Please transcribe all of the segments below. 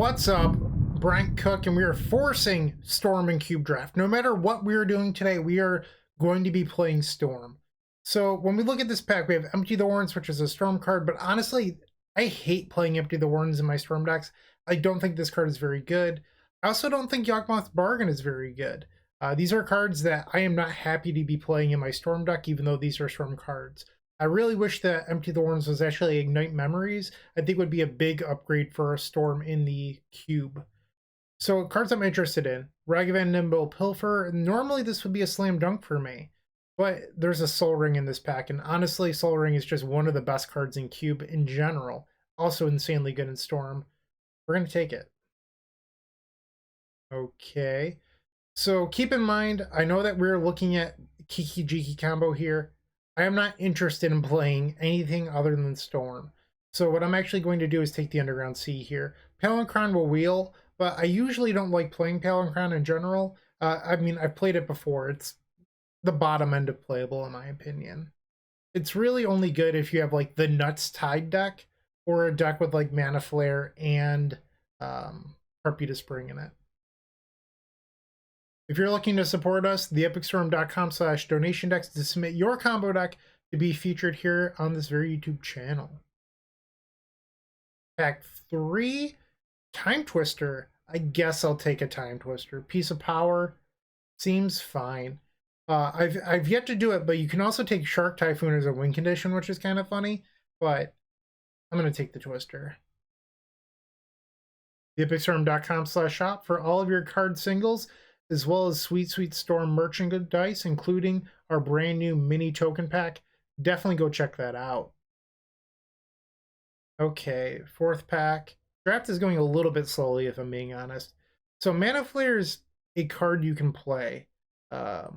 What's up? Bryant Cook, and we are forcing Storm and Cube Draft. No matter what we are doing today, we are going to be playing Storm. So when we look at this pack, we have Empty the Warrens, which is a Storm card, but honestly, I hate playing Empty the Warrens in my Storm decks. I don't think this card is very good. I also don't think Yawgmoth Bargain is very good. These are cards that I am not happy to be playing in my Storm deck, even though these are Storm cards. I really wish that Empty the Warrens was actually Ignite Memories. I think would be a big upgrade for a Storm in the cube. So cards I'm interested in. Ragavan Nimble Pilfer. Normally this would be a slam dunk for me. But there's a Soul Ring in this pack, and honestly, Soul Ring is just one of the best cards in cube in general. Also insanely good in Storm. We're going to take it. Okay. So keep in mind, I know that we're looking at Kiki Jiki combo here. I am not interested in playing anything other than Storm. So what I'm actually going to do is take the Underground Sea here. Palinchron will wheel, but I usually don't like playing Palinchron in general. I mean, I've played it before. It's the bottom end of playable in my opinion. It's really only good if you have like the Nuts Tide deck or a deck with like Mana Flare and Harpy Spring in it. If you're looking to support us, theepicstorm.com/donation decks to submit your combo deck to be featured here on this very YouTube channel. Pack 3, Time Twister. I guess I'll take a Time Twister. Piece of Power seems fine. I've yet to do it, but you can also take Shark Typhoon as a win condition, which is kind of funny, but I'm going to take the Twister. Theepicstorm.com/shop for all of your card singles, as well as Sweet Sweet Storm merchandise, including our brand new mini token pack. Definitely go check that out. Okay, fourth pack. Draft is going a little bit slowly, if I'm being honest. So Mana Flare is a card you can play. I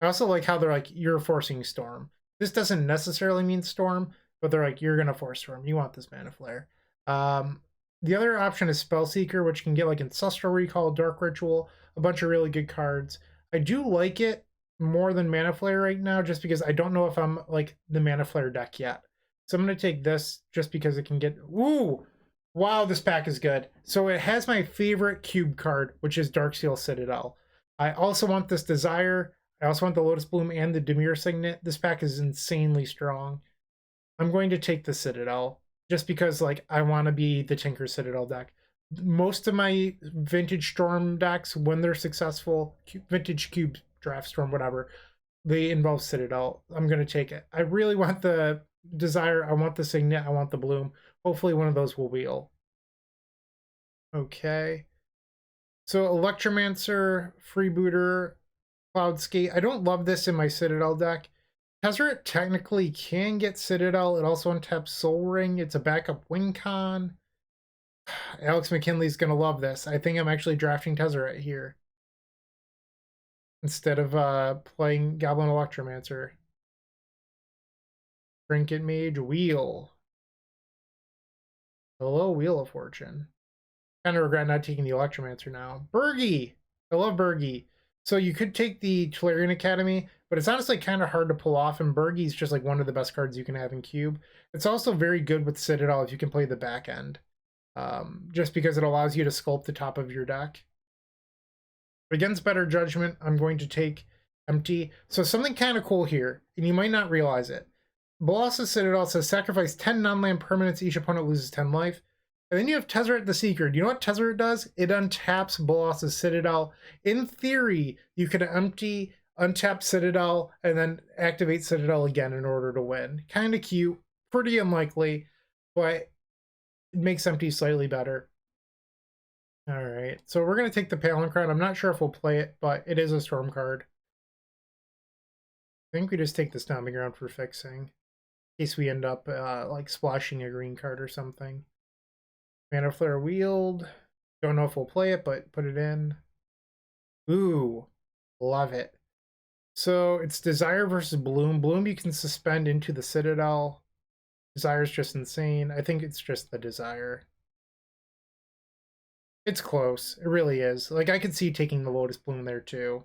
also like how they're like, you're forcing Storm. This doesn't necessarily mean Storm, but they're like, you're going to force Storm. You want this Mana Flare. The other option is Spellseeker, which can get like Ancestral Recall, Dark Ritual, a bunch of really good cards. I do like it more than Mana Flare right now, just because I don't know if I'm like the Mana Flare deck yet. So I'm going to take this just because it can get... Ooh! Wow, this pack is good. So it has my favorite cube card, which is Darksteel Citadel. I also want this Desire. I also want the Lotus Bloom and the Dimir Signet. This pack is insanely strong. I'm going to take the Citadel just because like I want to be the Tinker Citadel deck. Most of my Vintage Storm decks, when they're successful, Vintage Cube Draft Storm, whatever, they involve Citadel. I'm going to take it. I really want the Desire. I want the Signet. I want the Bloom. Hopefully one of those will wheel. Okay. So Electromancer, Freebooter, Cloudskate. I don't love this in my Citadel deck. Tezzeret technically can get Citadel. It also untaps Soul Ring. It's a backup win con. Alex McKinley's going to love this. I think I'm actually drafting Tezzeret here instead of playing Goblin Electromancer. Trinket Mage, Wheel. Hello, Wheel of Fortune. Kind of regret not taking the Electromancer now. Bergie! I love Bergie. So you could take the Tolarian Academy, but it's honestly kind of hard to pull off, and Bergie's just like one of the best cards you can have in Cube. It's also very good with Citadel if you can play the back end, just because it allows you to sculpt the top of your deck. Against Better Judgment, I'm going to take Empty. So something kind of cool here, and you might not realize it. Bolas's Citadel says sacrifice 10 non-land permanents, each opponent loses 10 life. And then you have Tezzeret the Seeker. Do you know what Tezzeret does? It untaps Bolas's Citadel. In theory, you could empty, untap Citadel, and then activate Citadel again in order to win. Kind of cute. Pretty unlikely, but it makes Empty slightly better. Alright, so we're going to take the Palinchron. I'm not sure if we'll play it, but it is a Storm card. I think we just take the Stomping Ground for fixing. In case we end up like splashing a green card or something. Mana Flare wheeled. Don't know if we'll play it, but put it in. Ooh, love it. So it's Desire versus Bloom. Bloom you can suspend into the Citadel. Desire's just insane. I think it's just the Desire. It's close. It really is. Like, I could see taking the Lotus Bloom there too.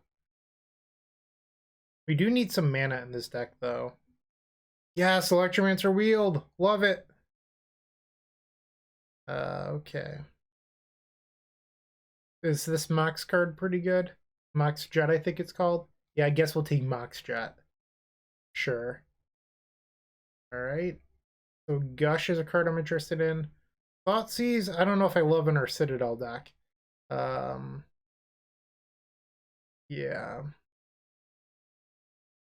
We do need some mana in this deck, though. Yes, Electromancer wheeled. Love it. Okay. Is this Mox card pretty good? Mox Jet, I think it's called. Yeah, I guess we'll take Mox Jet. Sure. All right. So Gush is a card I'm interested in. Thoughtseize, I don't know if I love in our Citadel deck. Um, yeah.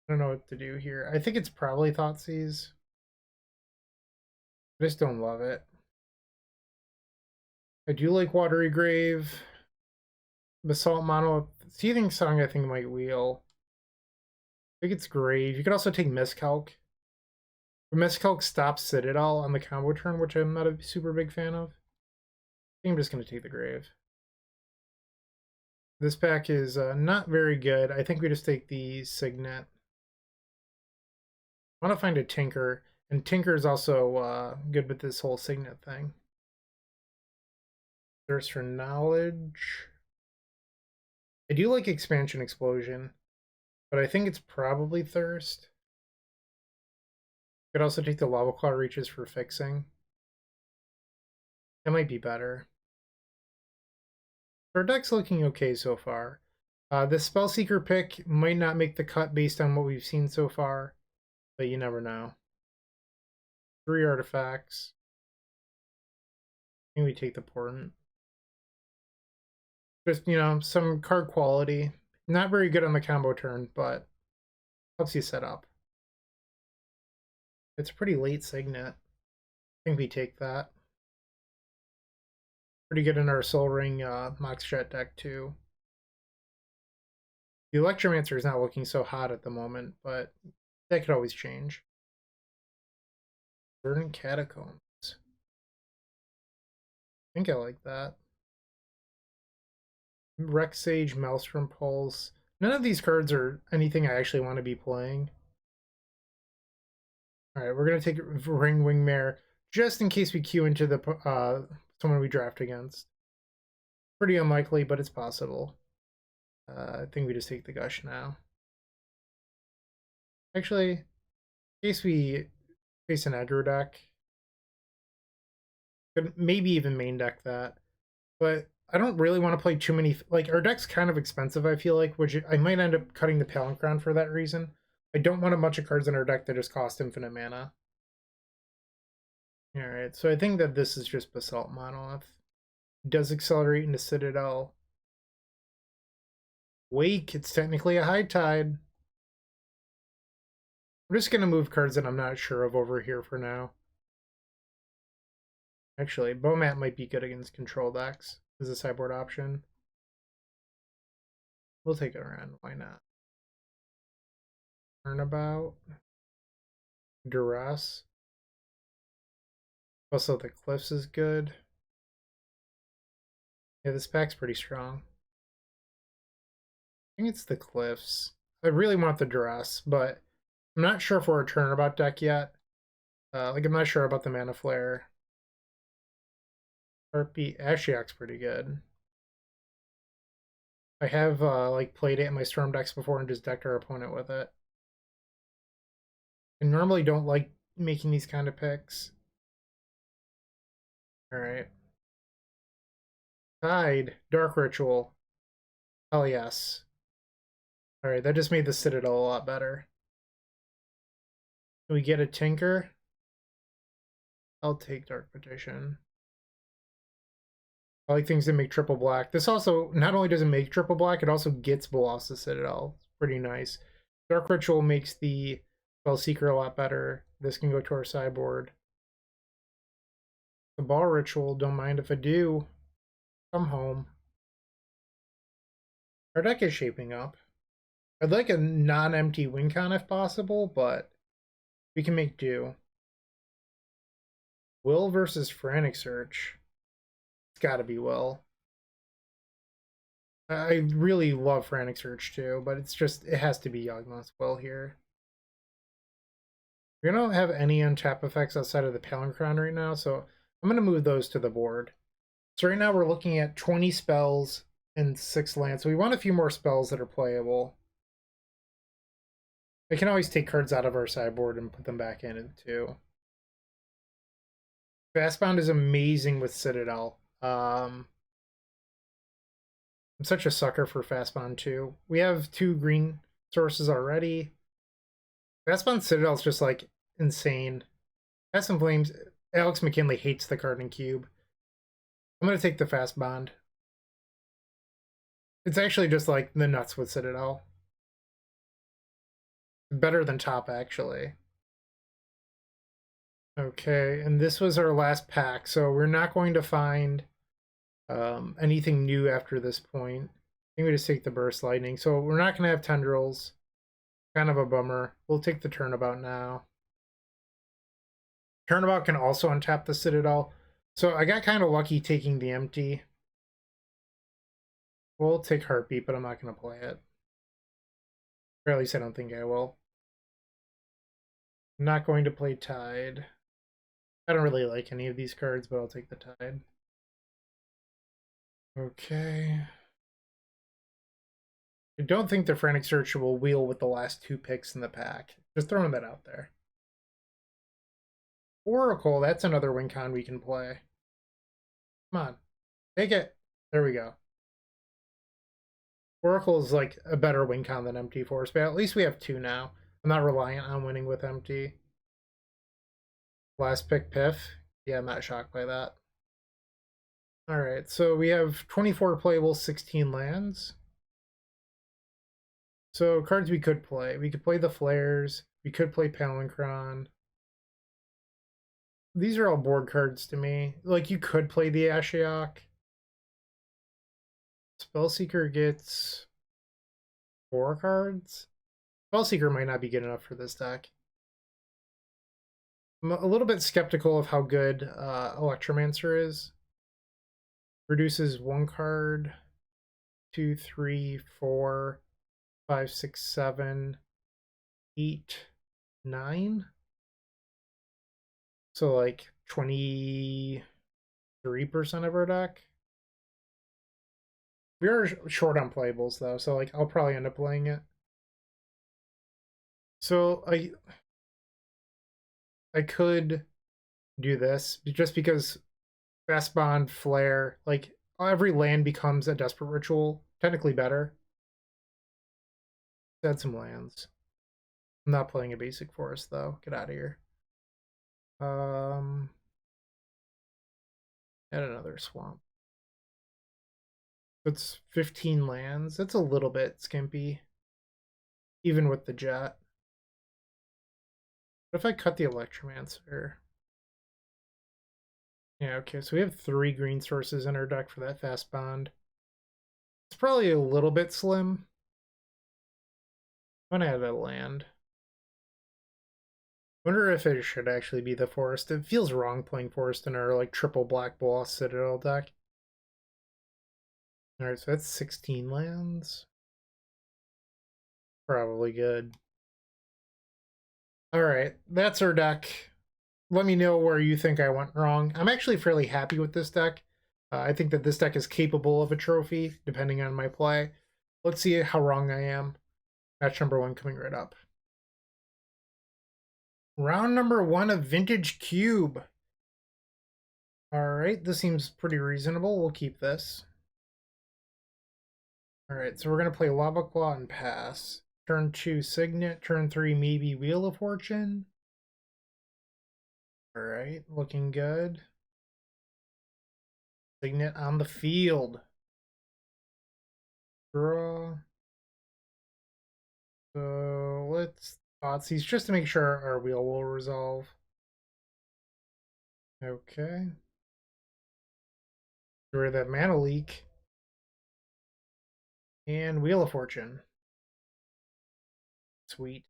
I don't know what to do here. I think it's probably Thoughtseize. I just don't love it. I do like Watery Grave. Basalt Monolith. Seething Song I think might wheel. I think it's Grave. You could also take Miscalc. Miscalc stops Citadel on the combo turn, which I'm not a super big fan of. I think I'm just going to take the Grave. This pack is not very good. I think we just take the Signet. I want to find a Tinker, and Tinker is also good with this whole Signet thing. Thirst for Knowledge. I do like Expansion Explosion, but I think it's probably Thirst. Could also take the Lava Claw Reaches for fixing. That might be better. Our deck's looking okay so far. The Spellseeker pick might not make the cut based on what we've seen so far, but you never know. 3 artifacts. I think we take the Portent. Just, you know, some card quality. Not very good on the combo turn, but helps you set up. It's a pretty late Signet. I think we take that. Pretty good in our Soul Ring Mox Jet deck, too. The Electromancer is not looking so hot at the moment, but that could always change. Verdant Catacombs. I think I like that. Rex Sage, Maelstrom Pulse. None of these cards are anything I actually want to be playing. Alright, we're going to take Ring Wingmare just in case we queue into the someone we draft against. Pretty unlikely, but it's possible. I think we just take the Gush now. Actually, in case we face an aggro deck, could maybe even main deck that. But I don't really want to play too many. Like, our deck's kind of expensive, I feel like, which I might end up cutting the Palinchron for that reason. I don't want a bunch of cards in our deck that just cost infinite mana. Alright, so I think that this is just Basalt Monolith. It does accelerate into Citadel. Wake, it's technically a High Tide. I'm just going to move cards that I'm not sure of over here for now. Actually, Bomat might be good against control decks as a sideboard option. We'll take it around, why not? Turnabout. Duress. Also, the Cliffs is good. Yeah, this pack's pretty strong. I think it's the Cliffs. I really want the Duress, but I'm not sure if we're a Turnabout deck yet. Like, I'm not sure about the Mana Flare. Harpy Ashiok's pretty good. I have like played it in my Storm decks before and just decked our opponent with it. I normally don't like making these kind of picks. Alright. Tide, Dark Ritual. Hell yes. Alright, that just made the Citadel a lot better. Can we get a Tinker? I'll take Dark Petition. I like things that make triple black. This also, not only does it make triple black, it also gets Balosta Citadel. It's pretty nice. Dark Ritual makes the Spellseeker a lot better. This can go to our sideboard. The Ball Ritual, don't mind if I do. Come home. Our deck is shaping up. I'd like a non-empty win con if possible, but we can make do. Will versus Frantic Search. It's gotta be Will. I really love Frantic Search too, but it's just, it has to be Yawgmoth's Will here. We don't have any untap effects outside of the Palinchron right now, so I'm going to move those to the board. So right now we're looking at 20 spells and 6 lands. So we want a few more spells that are playable. I can always take cards out of our sideboard and put them back in too. Fastbound is amazing with Citadel. I'm such a sucker for Fastbond too. We have 2 green sources already. Fastbond Citadel is just like insane. Fast and Flames. Alex McKinley hates the card in Cube. I'm gonna take the Fastbond. It's actually just like the nuts with Citadel. Better than top, actually. Okay, and this was our last pack, so we're not going to find anything new after this point. I think we just take the Burst Lightning. So we're not going to have Tendrils. Kind of a bummer. We'll take the Turnabout now. Turnabout can also untap the Citadel. So I got kind of lucky taking the empty. We'll take Heartbeat, but I'm not going to play it. Or at least I don't think I will. I'm not going to play Tide. I don't really like any of these cards, but I'll take the Tide. Okay. I don't think the Frantic Searcher will wheel with the last 2 picks in the pack. Just throwing that out there. Oracle, that's another win con we can play. Come on. Take it. There we go. Oracle is like a better win con than Empty Force, but at least we have 2 now. I'm not reliant on winning with Empty. Last pick, Piff. Yeah, I'm not shocked by that. Alright, so we have 24 playable, 16 lands. So cards we could play. We could play the Flares. We could play Palinchron. These are all board cards to me. Like, you could play the Ashiok. Spellseeker gets 4 cards. Spellseeker might not be good enough for this deck. I'm a little bit skeptical of how good Electromancer is. Reduces 1 card, 2, 3, 4, 5, 6, 7, 8, 9. So like 23% of our deck. We are short on playables though, so like I'll probably end up playing it. So I could do this just because Fastbond, Flare, like every land becomes a Desperate Ritual, technically better. Add some lands. I'm not playing a basic forest though. Get out of here. Add another swamp. It's 15 lands. That's a little bit skimpy, even with the jet. What if I cut the Electromancer? Yeah, okay, so we have 3 green sources in our deck for that fast bond. It's probably a little bit slim. I'm gonna add a land. Wonder if it should actually be the forest. It feels wrong playing forest in our like triple black boss Citadel deck. Alright, so that's 16 lands. Probably good. Alright, that's our deck. Let me know where you think I went wrong. I'm actually fairly happy with this deck. I think that this deck is capable of a trophy, depending on my play. Let's see how wrong I am. Match number 1 coming right up. Round number 1 of Vintage Cube. Alright, this seems pretty reasonable. We'll keep this. Alright, so we're going to play Lava Claw and pass. Turn 2, Signet. Turn 3, maybe Wheel of Fortune. Alright, looking good. Signet on the field. Draw. So let's Thoughtseize just to make sure our wheel will resolve. Okay. Get rid of that mana leak. And Wheel of Fortune. Sweet.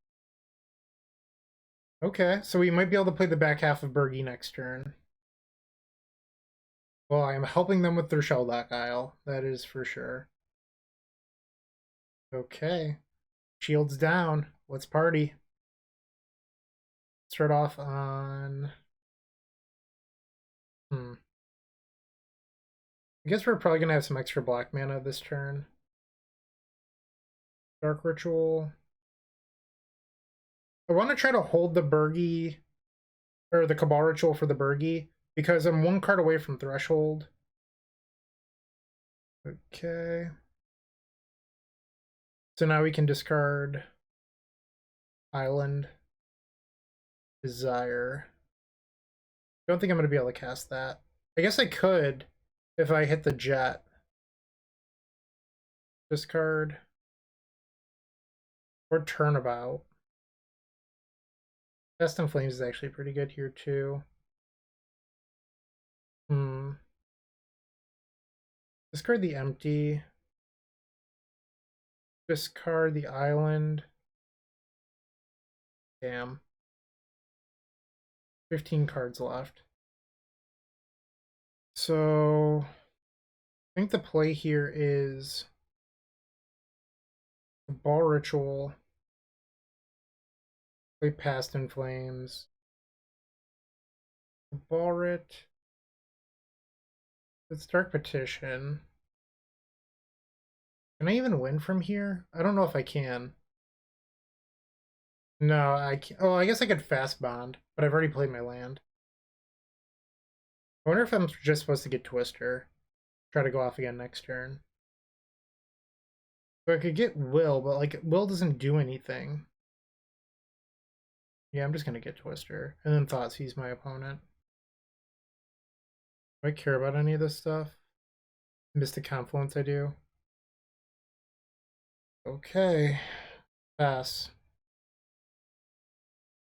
Okay, so we might be able to play the back half of Bergie next turn. Well, I am helping them with their Shelldock Isle. That is for sure. Okay. Shields down. Let's party. Start off on... I guess we're probably going to have some extra black mana this turn. Dark Ritual. I want to try to hold the Bergie, or the Cabal Ritual for the Bergie, because I'm 1 card away from Threshold. Okay. So now we can discard Island, Desire. Don't think I'm going to be able to cast that. I guess I could if I hit the jet. Discard. Or Turnabout. Fast and Flames is actually pretty good here too. Discard the Empty. Discard the Island. Damn. 15 cards left. So I think the play here is the Ball Ritual. Play Past in Flames. The Ball Rit. It's Dark Petition. Can I even win from here? I don't know if I can. No, I can't. Oh, I guess I could Fast Bond, but I've already played my land. I wonder if I'm just supposed to get Twister. Try to go off again next turn. So I could get Will, but like Will doesn't do anything. Yeah, I'm just gonna get Twister. And then Thoughtseize my opponent. Do I care about any of this stuff? Mystic Confluence I do. Okay. Pass.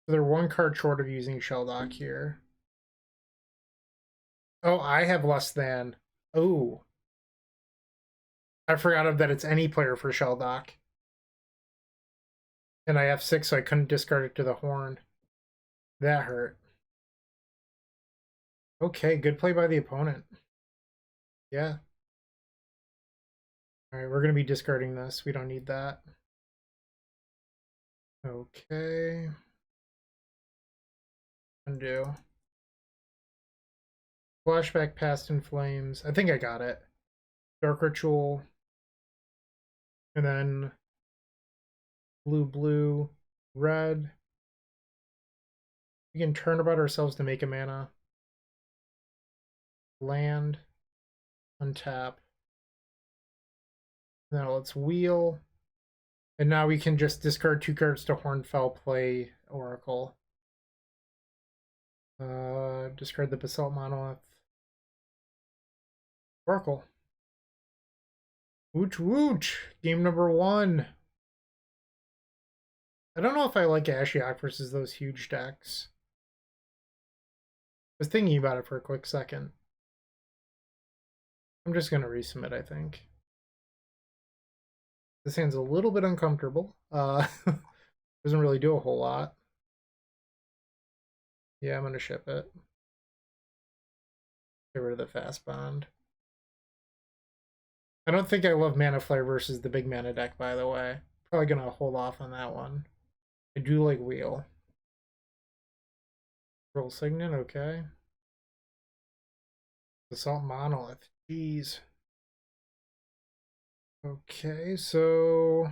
So they're one card short of using Shelldock here. Oh, I have less than. Oh. I forgot that it's any player for Shelldock. And I have 6, so I couldn't discard it to the Horn. That hurt. Okay, good play by the opponent. Yeah. Alright, we're going to be discarding this. We don't need that. Okay. Undo. Flashback Past in Flames. I think I got it. Dark Ritual. And then blue, blue, red. We can turn about ourselves to make a mana. Land. Untap. Now let's wheel. And now we can just discard 2 cards to Hornfell, play Oracle. Discard the Basalt Monolith. Oracle. Wooch wooch! Game number 1. I don't know if I like Ashiok versus those huge decks. I was thinking about it for a quick second. I'm just going to resubmit, I think. This hand's a little bit uncomfortable. Doesn't really do a whole lot. Yeah, I'm going to ship it. Get rid of the Fast Bond. I don't think I love Mana Flare versus the big mana deck, by the way. Probably going to hold off on that one. I do like Wheel. Roll Signet, okay. Assault Monolith, jeez. Okay, so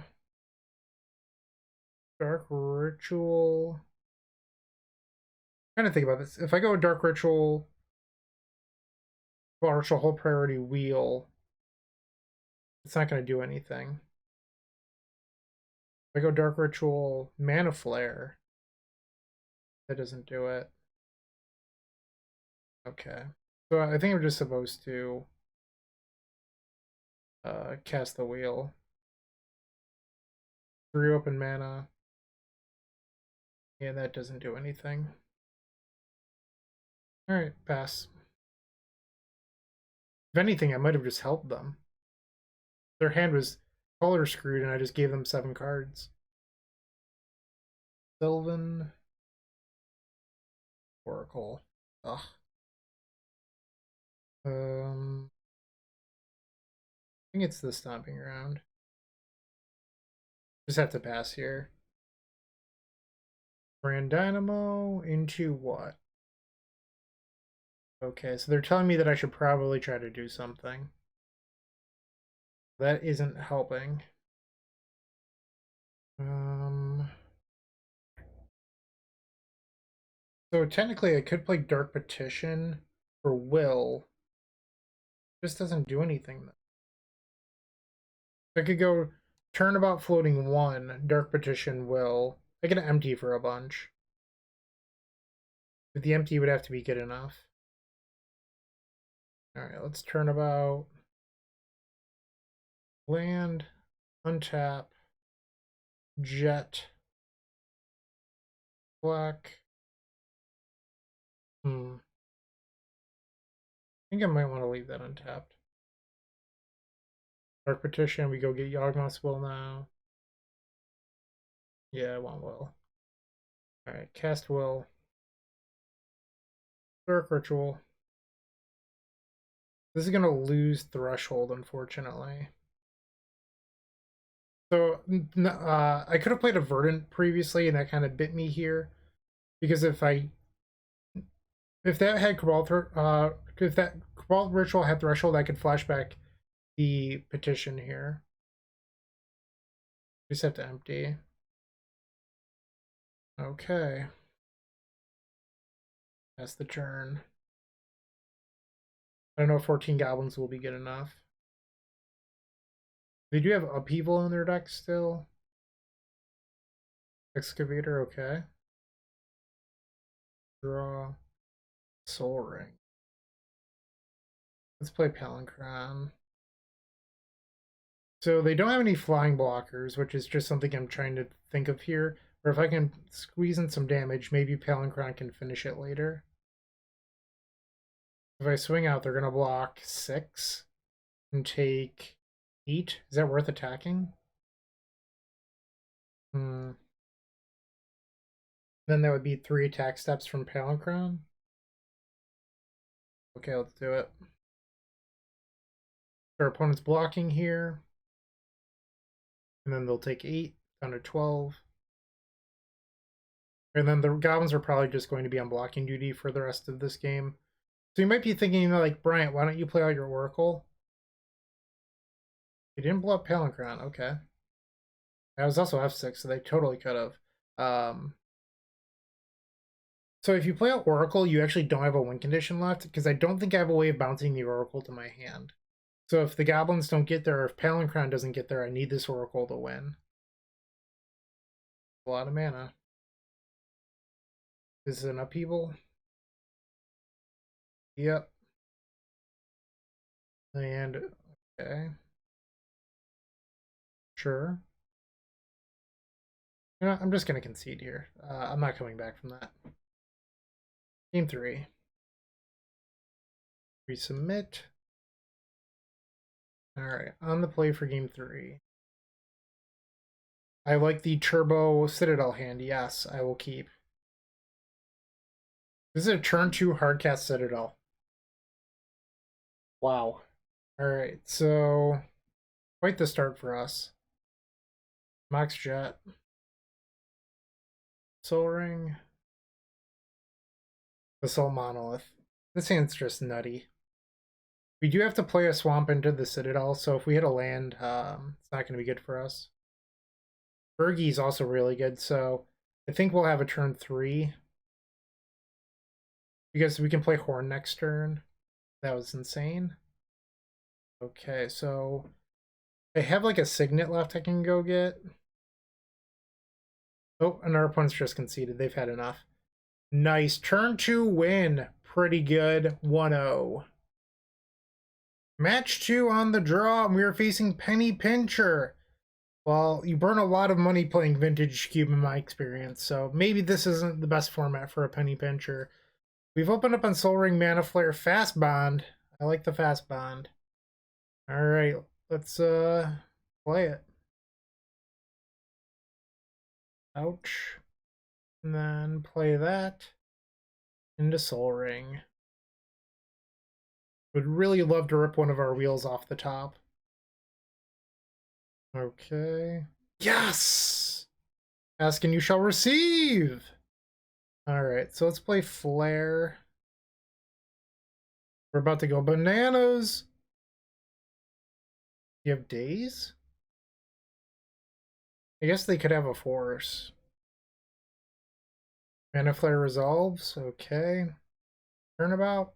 Dark Ritual. I'm trying to think about this. If I go Dark Ritual, Ritual, whole priority, Wheel, it's not going to do anything. If I go Dark Ritual, Mana Flare, that doesn't do it. Okay. So I think I'm just supposed to cast the Wheel. 3 open mana. Yeah, that doesn't do anything. Alright, pass. If anything, I might have just helped them. Their hand was color screwed and I just gave them 7 cards. Sylvan. Oracle. Ugh. I think it's the Stomping Ground. Just have to pass here. Brand Dynamo into what? Okay, so they're telling me that I should probably try to do something. That isn't helping. So technically I could play Dark Petition for Will. Just doesn't do anything. I could go Turnabout floating 1. Dark Petition will. I get an empty for a bunch. But the empty would have to be good enough. Alright, let's turnabout. Land. Untap. Jet. Black. I think I might want to leave that untapped. Dark Petition, we go get Yawgmoth's Will now. Yeah, I want Will. Alright, cast Will. Dark Ritual. This is going to lose Threshold, unfortunately. So, I could have played a Verdant previously, and that kind of bit me here. Because if that had if that Cabal Ritual had Threshold, I could flashback the Petition here. Just have to empty. Okay. That's the turn. I don't know if 14 Goblins will be good enough. They do have Upheaval in their deck still. Excavator, okay. Draw. Soul Ring. Let's play Palinchron. So they don't have any flying blockers, which is just something I'm trying to think of here. Or if I can squeeze in some damage, maybe Palinchron can finish it later. If I swing out, they're going to block 6 and take 8. Is that worth attacking? Then that would be 3 attack steps from Palinchron. Okay, let's do it. Our opponent's blocking here. And then they'll take 8 down to 12. And then the Goblins are probably just going to be on blocking duty for the rest of this game. So you might be thinking, like, Bryant, why don't you play out your Oracle? They didn't blow up Palinchron. Okay. That was also F6, so they totally could have. So if you play out Oracle, you actually don't have a win condition left, because I don't think I have a way of bouncing the Oracle to my hand. So if the Goblins don't get there, or if Palinchron doesn't get there, I need this Oracle to win. A lot of mana. This is an Upheaval. Yep. And, okay. Sure. You know, I'm just going to concede here. I'm not coming back from that. Game 3. Resubmit. Alright, on the play for game 3. I like the Turbo Citadel hand. Yes, I will keep. This is a turn 2 hardcast Citadel. Wow. Alright, so quite the start for us. Mox Jet. Soul Ring. Assault Monolith. This hand's just nutty. We do have to play a swamp into the Citadel, so if we hit a land, it's not going to be good for us. Bergie's also really good, so I think we'll have a turn 3. Because we can play Horn next turn. That was insane. Okay, so I have like a Signet left I can go get. Oh, and our opponent's just conceded. They've had enough. Nice. Turn 2 win. Pretty good. 1-0. Match 2 on the draw, and we are facing Penny Pincher. Well, you burn a lot of money playing Vintage Cube in my experience, so maybe this isn't the best format for a Penny Pincher. We've opened up on Soul Ring, Mana Flare, Fast Bond. I like the Fast Bond. Alright, let's play it. Ouch. And then play that into Soul Ring. Would really love to rip one of our wheels off the top. Okay. Yes! Ask and you shall receive! Alright, so let's play Flare. We're about to go bananas! You have days? I guess they could have a force. Mana Flare resolves, okay. Turnabout.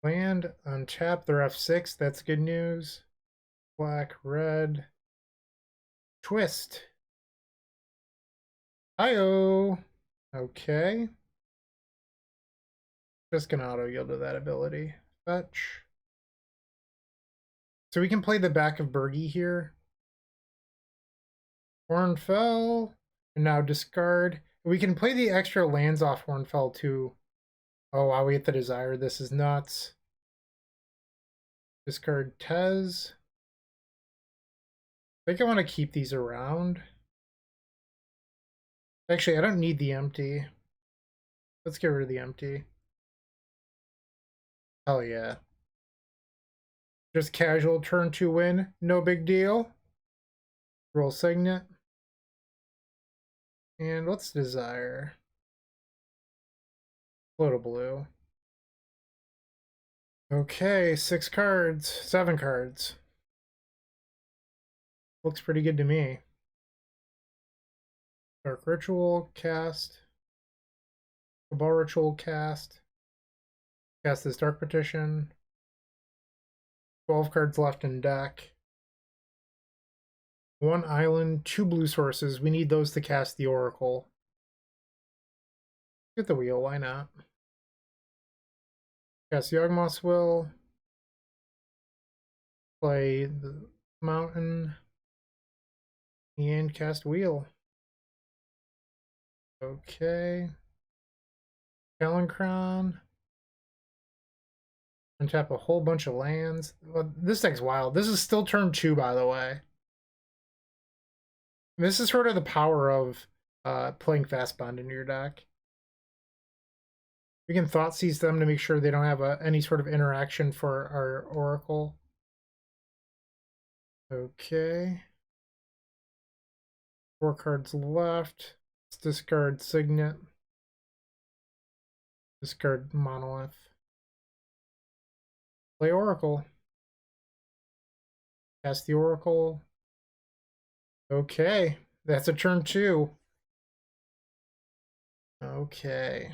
Land, untap, they're F6, that's good news. Black, red. Twist. IO. Okay. Just gonna auto yield to that ability. Fetch. So we can play the back of Bergie here. Hornfell. And now discard. We can play the extra lands off Hornfell too. Oh wow, we get the Desire. This is nuts. Discard Tez. I think I want to keep these around. Actually, I don't need the empty. Let's get rid of the empty. Hell yeah. Just casual turn 2 win. No big deal. Roll Signet. And what's Desire? Float a blue. Okay, 6 cards. 7 cards. Looks pretty good to me. Dark Ritual, cast. Cabal Ritual, cast. Cast this Dark Petition. 12 cards left in deck. 1 island, 2 blue sources. We need those to cast the Oracle. Get the wheel, why not? Cast Yawgmoth's Will. Play the mountain. And cast wheel. Okay. Kalankron. Untap a whole bunch of lands. Well, this deck's wild. This is still turn 2, by the way. This is sort of the power of playing Fast Bond in your deck. We can Thought Seize them to make sure they don't have any sort of interaction for our Oracle. Okay. 4 cards left. Let's discard Signet. Discard Monolith. Play Oracle. Cast the Oracle. Okay. That's a turn 2. Okay.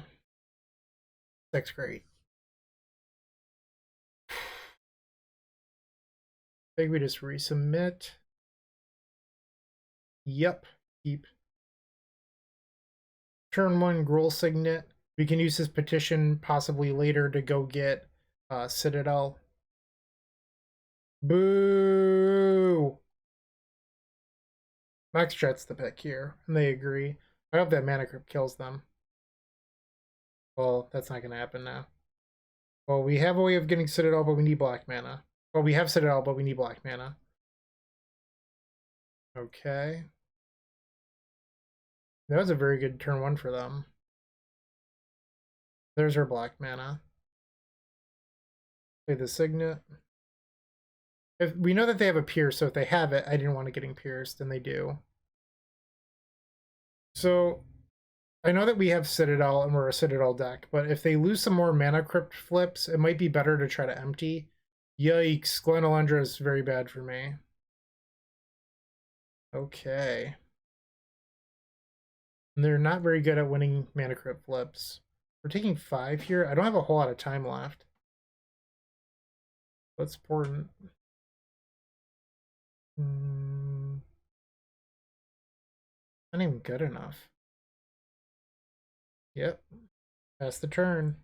That's great. I think we just resubmit. Yep. Keep. Turn 1, Gruul Signet. We can use this petition possibly later to go get Citadel. Boo! Max Jet's the pick here, and they agree. I hope that Mana Crypt kills them. Well, that's not going to happen now. Well, we have a way of getting Citadel, but we need black mana. Well, we have Citadel, but we need black mana. Okay. That was a very good turn 1 for them. There's our black mana. Play the Signet. If we know that they have a pierce, so if they have it, I didn't want it getting pierced, and they do. So I know that we have Citadel and we're a Citadel deck, but if they lose some more Mana Crypt flips, it might be better to try to empty. Yikes, Glen Elendra is very bad for me. Okay. And they're not very good at winning Mana Crypt flips. We're taking 5 here. I don't have a whole lot of time left. What's important? Not even good enough. Yep. That's the turn.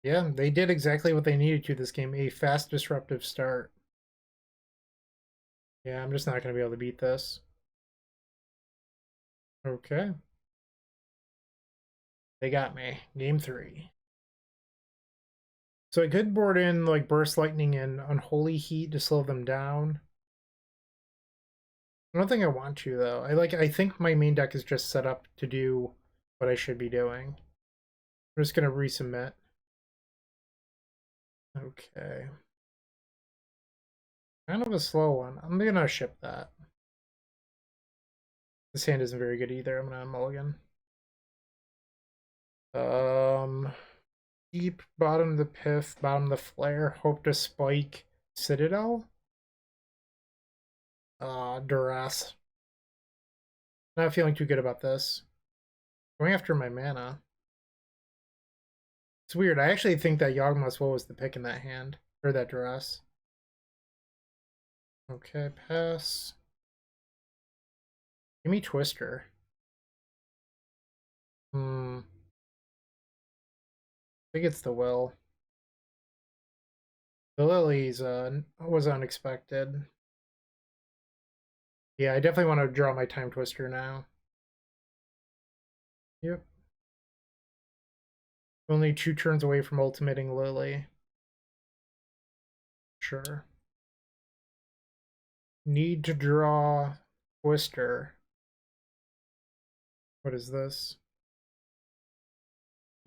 Yeah, they did exactly what they needed to this game. A fast, disruptive start. Yeah, I'm just not going to be able to beat this. Okay. They got me. Game 3. So I could board in like Burst Lightning and Unholy Heat to slow them down. I don't think I want to though. I think my main deck is just set up to do what I should be doing. I'm just gonna resubmit. Okay. Kind of a slow one. I'm gonna ship that. This hand isn't very good either. I'm gonna mulligan. Deep, bottom the Piff, bottom the Flare, hope to spike Citadel. Duress. Not feeling too good about this. Going after my mana. It's weird. I actually think that Yawgmoth's Will was the pick in that hand. Or that Duress. Okay, pass. Give me Twister. I think it's the Will. The Lilies was unexpected. Yeah, I definitely want to draw my Time Twister now. Yep. Only 2 turns away from ultimating Lily. Sure. Need to draw Twister. What is this?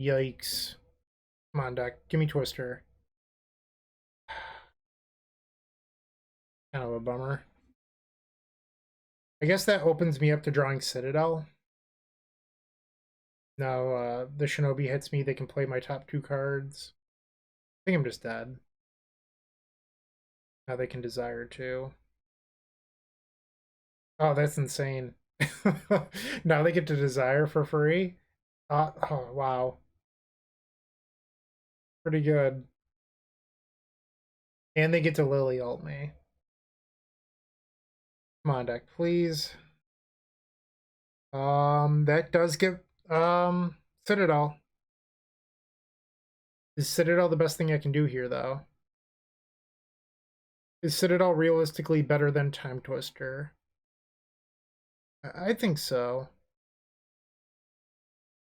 Yikes. Come on, deck. Give me Twister. Kind of a bummer. I guess that opens me up to drawing Citadel. Now, the Shinobi hits me, they can play my top 2 cards. I think I'm just dead. Now they can Desire too. Oh, that's insane. Now they get to Desire for free? Oh, wow. Pretty good. And they get to Lily ult me. Come on, deck, please. That does give Citadel. Is Citadel the best thing I can do here, though? Is Citadel realistically better than Time Twister? I think so.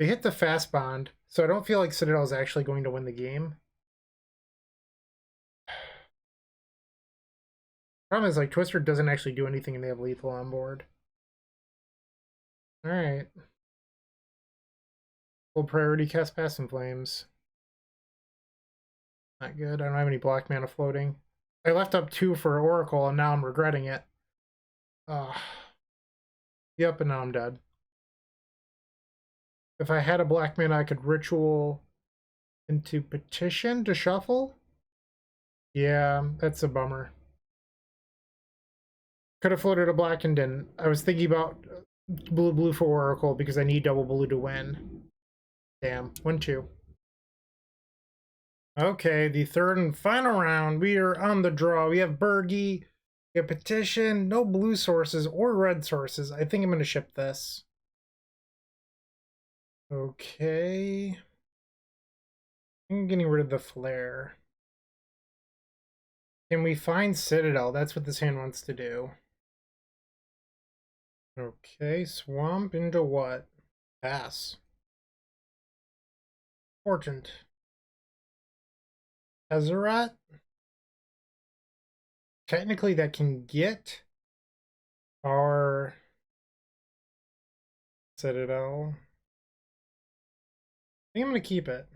They hit the fast bond, so I don't feel like Citadel is actually going to win the game. Problem is, like, Twister doesn't actually do anything and they have lethal on board. Alright. Full priority cast Passing Flames. Not good. I don't have any black mana floating. I left up 2 for Oracle and now I'm regretting it. Yep, and now I'm dead. If I had a black mana, I could Ritual into Petition to shuffle. Yeah, that's a bummer. Could have floated a black and didn't. I was thinking about blue for Oracle because I need double blue to win. Damn, 1-2. Okay, the third and final round. We are on the draw. We have Bergie, we have Petition, no blue sources or red sources. I think I'm going to ship this. Okay. I'm getting rid of the flare. Can we find Citadel? That's what this hand wants to do. Okay, swamp into what? Pass. Important. Tezzeret? Technically that can get our Citadel. I think I'm going to keep it.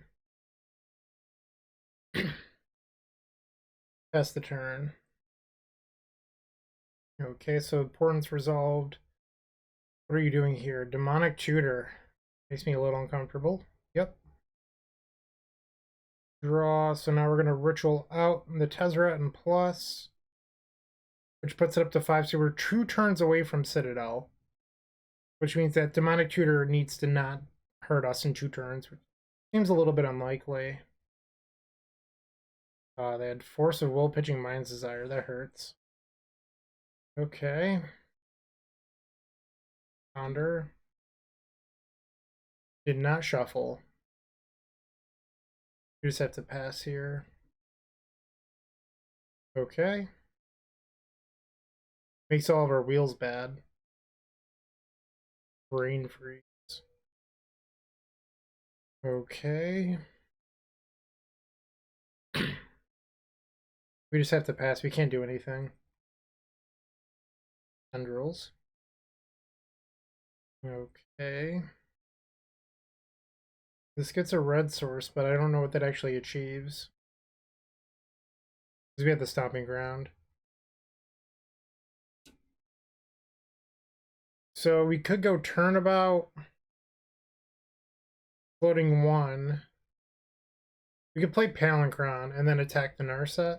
Pass the turn. Okay, so importance resolved. What are you doing here? Demonic Tutor. Makes me a little uncomfortable. Yep. Draw. So now we're going to Ritual out the Tezzeret and plus, which puts it up to 5. So we're 2 turns away from Citadel, which means that Demonic Tutor needs to not hurt us in 2 turns, which seems a little bit unlikely. They had Force of Will pitching Mind's Desire. That hurts. Okay. Founder. Did not shuffle. We just have to pass here. Okay. Makes all of our wheels bad. Brain freeze. Okay. We just have to pass. We can't do anything. Tendrils. Okay. This gets a red source, but I don't know what that actually achieves. Because we have the stomping ground. So we could go turnabout. Floating 1. We could play Palancron and then attack the Narset.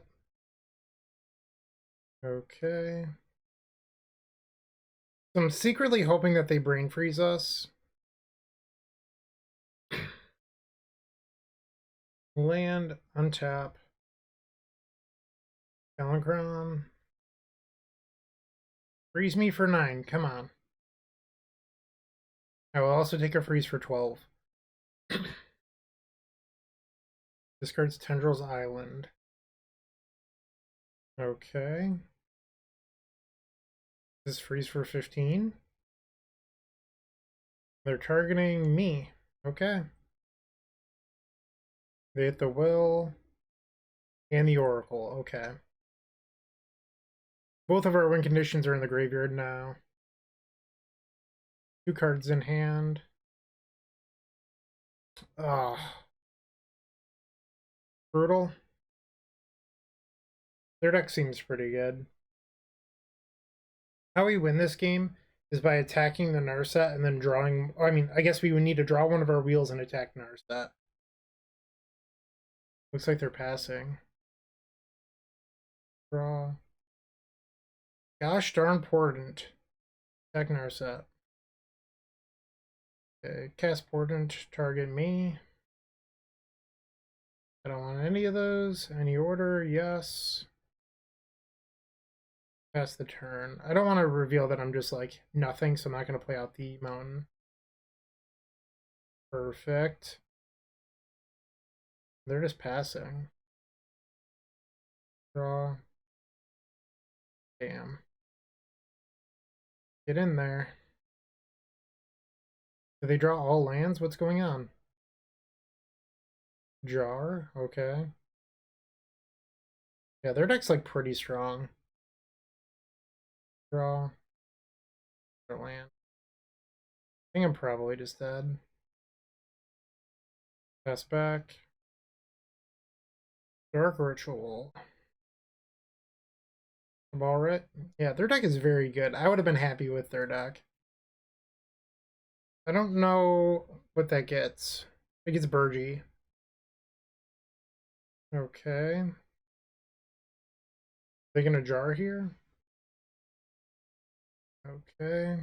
Okay. So I'm secretly hoping that they brain freeze us. Land, untap. Palancron. Freeze me for 9. Come on. I will also take a freeze for 12. Discards Tendrils Island. Okay. This freeze for 15. They're targeting me. Okay. They hit the Will and the Oracle. Okay. Both of our win conditions are in the graveyard now. 2 cards in hand. Ah. Brutal. Their deck seems pretty good. How we win this game is by attacking the Narset and then drawing... I mean, I guess we would need to draw one of our wheels and attack Narset. Looks like they're passing. Draw. Gosh darn important. Attack Narset. Okay, cast Portent, target me. I don't want any of those. Any order, yes. Pass the turn. I don't want to reveal that I'm just like nothing, so I'm not going to play out the mountain. Perfect. They're just passing. Draw. Damn. Get in there. Do they draw all lands? What's going on? Jar? Okay. Yeah, their deck's like pretty strong. Draw. Their land. I think I'm probably just dead. Pass back. Dark Ritual. Alright. Yeah, their deck is very good. I would have been happy with their deck. I don't know what that gets. It gets Burgy. Okay. They gonna jar here? Okay.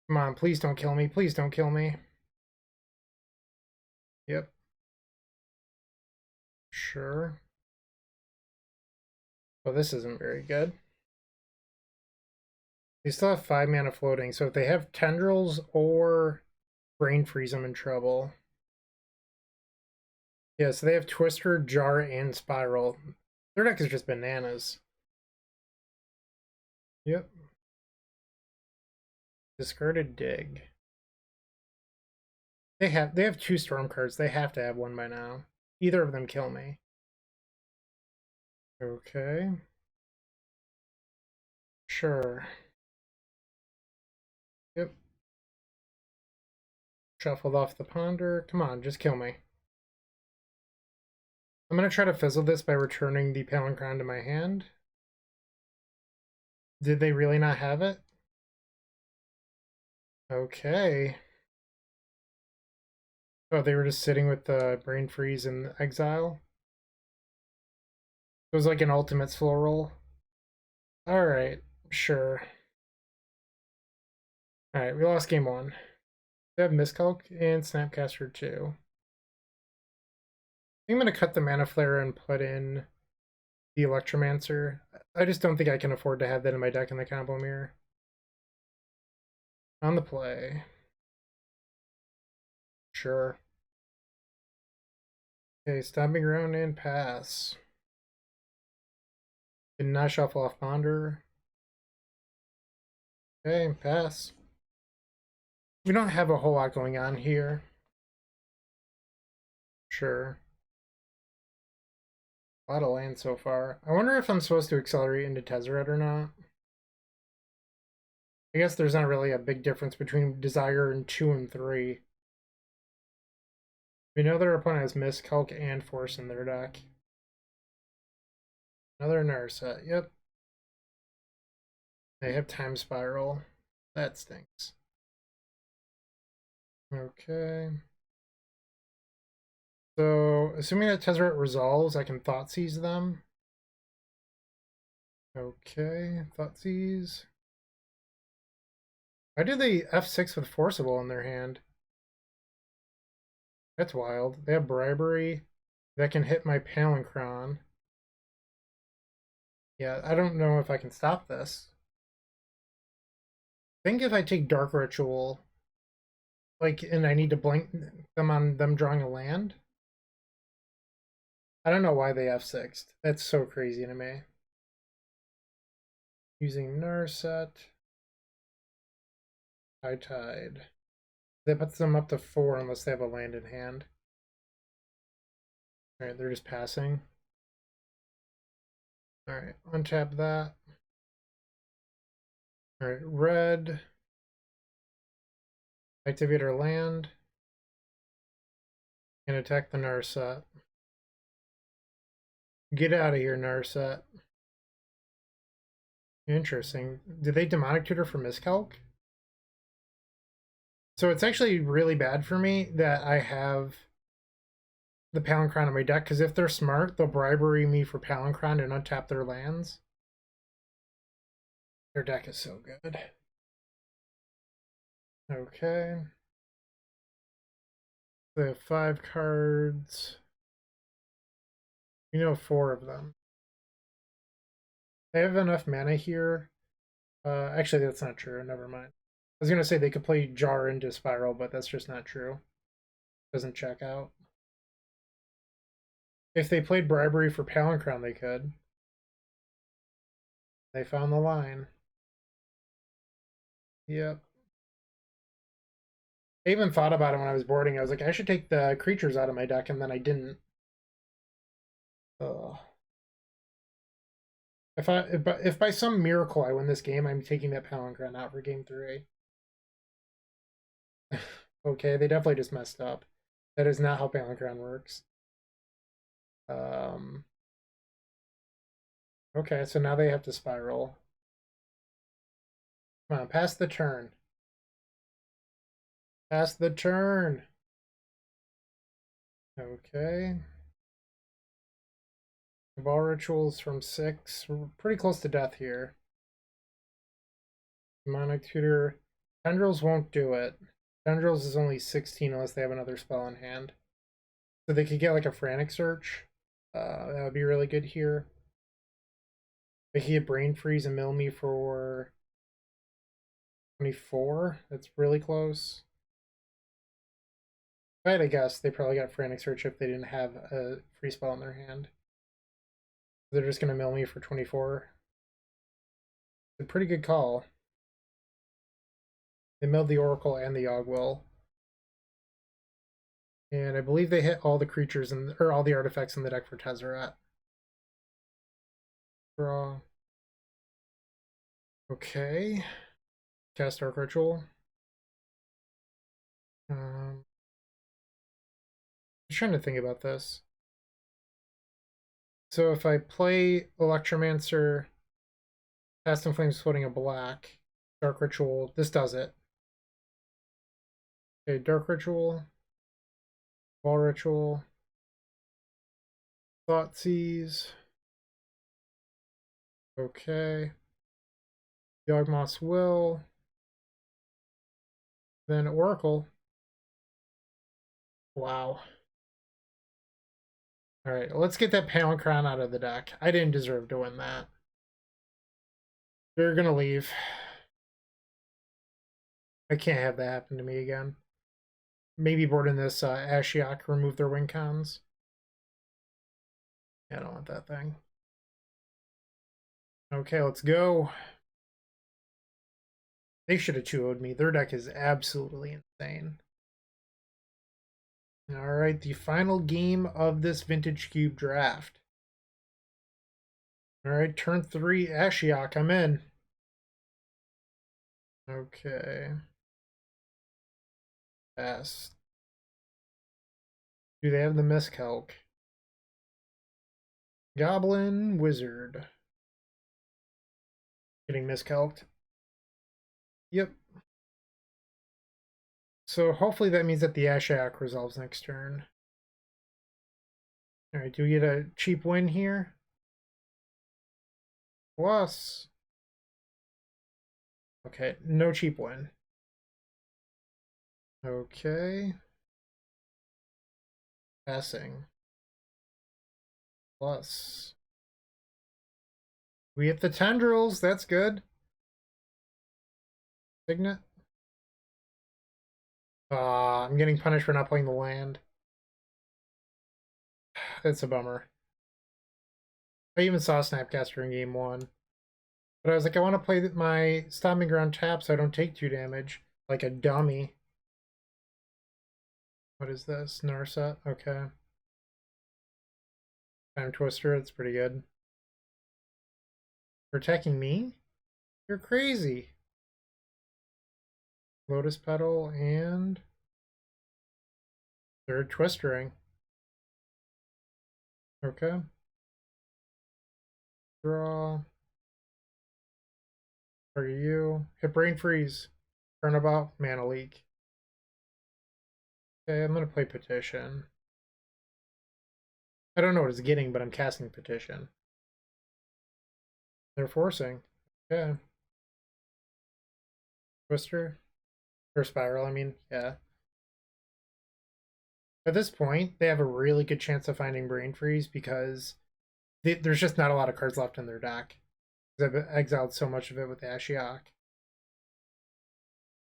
Come on, please don't kill me. Please don't kill me. Yep. Sure. Well, this isn't very good. They still have 5 mana floating, so if they have Tendrils or Brain Freeze, I'm in trouble. Yeah, so they have Twister, Jar, and Spiral. Their deck is just bananas. Yep. Discarded Dig. They have 2 Storm cards. They have to have 1 by now. Either of them kill me. Okay. Sure. Yep. Shuffled off the Ponder. Come on, just kill me. I'm going to try to fizzle this by returning the Palinchron to my hand. Did they really not have it? Okay. Oh, they were just sitting with the Brain Freeze and Exile? It was like an ultimate slow roll. Alright, sure. Alright, we lost game 1. We have Miscalc and Snapcaster 2. I'm going to cut the Mana Flare and put in the Electromancer. I just don't think I can afford to have that in my deck in the combo mirror. On the play. Sure. Okay, stomping around and pass. Did not shuffle off Ponder. Okay, pass. We don't have a whole lot going on here. Sure. A lot of land so far. I wonder if I'm supposed to accelerate into Tezzeret or not. I guess there's not really a big difference between Desire and 2 and 3. We know their opponent has Miscalc and Force in their deck. Another Narset, yep. They have Time Spiral. That stinks. Okay. So, assuming that Tezzeret resolves, I can Thoughtseize them. Okay, Thoughtseize. Why do they F6 with Forcible in their hand? That's wild. They have Bribery that can hit my Palinchron. Yeah, I don't know if I can stop this. I think if I take Dark Ritual, like, and I need to blink them on them drawing a land. I don't know why they F6'd. That's so crazy to me. Using Narset. High Tide. That puts them up to 4 unless they have a land in hand. Alright, they're just passing. Alright, untap that. Alright, red. Activate our land. And attack the Narset. Get out of here, Narset. Interesting. Did they Demonic Tutor for Miscalc? So it's actually really bad for me that I have the Palancron in my deck, because if they're smart, they'll bribery me for Palancron and untap their lands. Their deck is so good. Okay. They have 5 cards. We know 4 of them. They have enough mana here. Actually, that's not true. Never mind. I was going to say they could play Jar into Spiral, but that's just not true. Doesn't check out. If they played Bribery for Palancron, they could. They found the line. Yep. I even thought about it when I was boarding. I was like, I should take the creatures out of my deck, and then I didn't. Ugh. If by some miracle I win this game, I'm taking that Palancron out for game 3. Okay, they definitely just messed up. That is not how Palancron works. Okay, so now they have to spiral. Come on, pass the turn. Pass the turn. Okay. Ball rituals from 6. We're pretty close to death here. Demonic Tutor. Tendrils won't do it. Tendrils is only 16 unless they have another spell in hand. So they could get like a Frantic Search. That would be really good here. They could get Brain Freeze and mill me for 24. That's really close. Right, I guess they probably got Frantic Search if they didn't have a free spell in their hand. They're just going to mill me for 24. It's a pretty good call. They milled the Oracle and the Ogwill. And I believe they hit all the creatures or all the artifacts in the deck for Tezzeret. Draw. Okay. Cast Dark Ritual. I'm just trying to think about this. So if I play Electromancer, Cast and Flames floating a black, Dark Ritual, this does it. Okay, Dark Ritual, Wall Ritual, Thoughtseize. Okay. Yawgmoth's Will. Then Oracle. Wow. Alright, let's get that Palancron out of the deck. I didn't deserve to win that. They're gonna leave. I can't have that happen to me again. Maybe boarding this Ashiok, remove their win cons. Yeah, I don't want that thing. Okay, let's go. They should have 2-0'd me. Their deck is absolutely insane. Alright, the final game of this Vintage Cube draft. Alright, turn 3, Ashiok, I'm in. Okay. Pass. Do they have the Miscalc? Goblin, Wizard. Getting miscalced. Yep. So hopefully that means that the Ashiok resolves next turn. Alright, do we get a cheap win here? Plus. Okay, no cheap win. Okay. Passing. Plus. We hit the tendrils. That's good. Signet. I'm getting punished for not playing the land. That's a bummer. I even saw Snapcaster in game 1. But I was like, I want to play my Stomping Ground tap so I don't take 2 damage. Like a dummy. What is this? Narset? Okay. Time Twister, that's pretty good. You're attacking me? You're crazy. Lotus Petal and... Third Twistering. Okay. Draw. Are you? Hit Brain Freeze. Turnabout. Mana Leak. Okay, I'm gonna play Petition. I don't know what it's getting, but I'm casting Petition. They're forcing. Okay. Twister? Or Spiral, I mean. Yeah. At this point, they have a really good chance of finding Brain Freeze because there's just not a lot of cards left in their deck. I've exiled so much of it with Ashiok.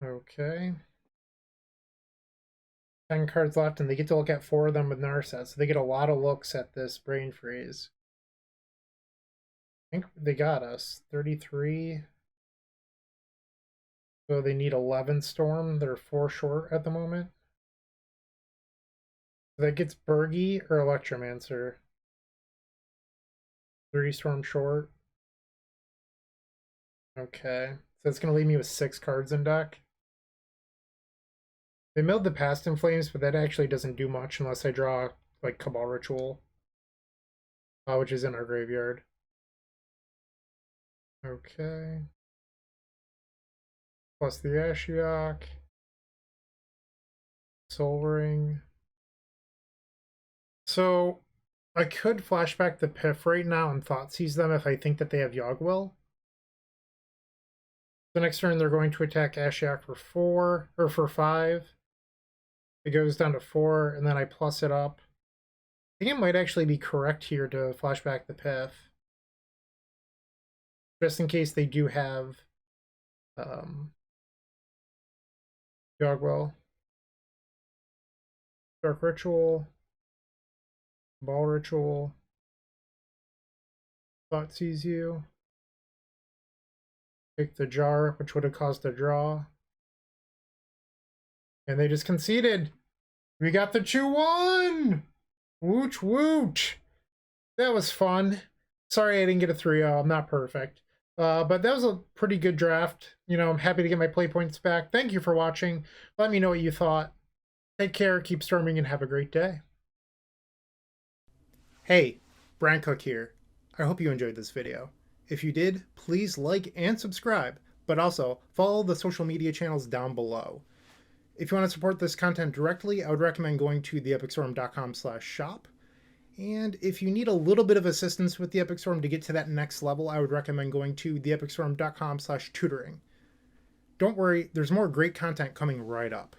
Okay. 10 cards left, and they get to look at 4 of them with Narset, so they get a lot of looks at this Brain Freeze. I think they got us. 33. So they need 11 Storm. They're 4 short at the moment. So that gets Burgy or Electromancer. 3 Storm short. Okay. So it's going to leave me with 6 cards in deck. They milled the Past in Flames, but that actually doesn't do much unless I draw, like, Cabal Ritual. Which is in our graveyard. Okay. Plus the Ashiok. Soul Ring. So, I could flashback the Piff right now and Thoughtseize them if I think that they have Yogg-Will. The next turn they're going to attack Ashiok for 4, or for 5. It goes down to 4, and then I plus it up. I think it might actually be correct here to flashback the Piff. Just in case they do have Yogg-Will. Dark Ritual. Ball Ritual. Thoughtseize you. Take the jar, which would have caused a draw. And they just conceded. We got the 2-1! Wooch wooch! That was fun. Sorry I didn't get a 3-0. I'm not perfect. But that was a pretty good draft. You know, I'm happy to get my play points back. Thank you for watching. Let me know what you thought. Take care, keep storming, and have a great day. Hey, Bryant Cook here. I hope you enjoyed this video. If you did, please like and subscribe, but also follow the social media channels down below. If you want to support this content directly, I would recommend going to theepicstorm.com/shop. And if you need a little bit of assistance with the Epic Storm to get to that next level, I would recommend going to theepicstorm.com/tutoring. Don't worry, there's more great content coming right up.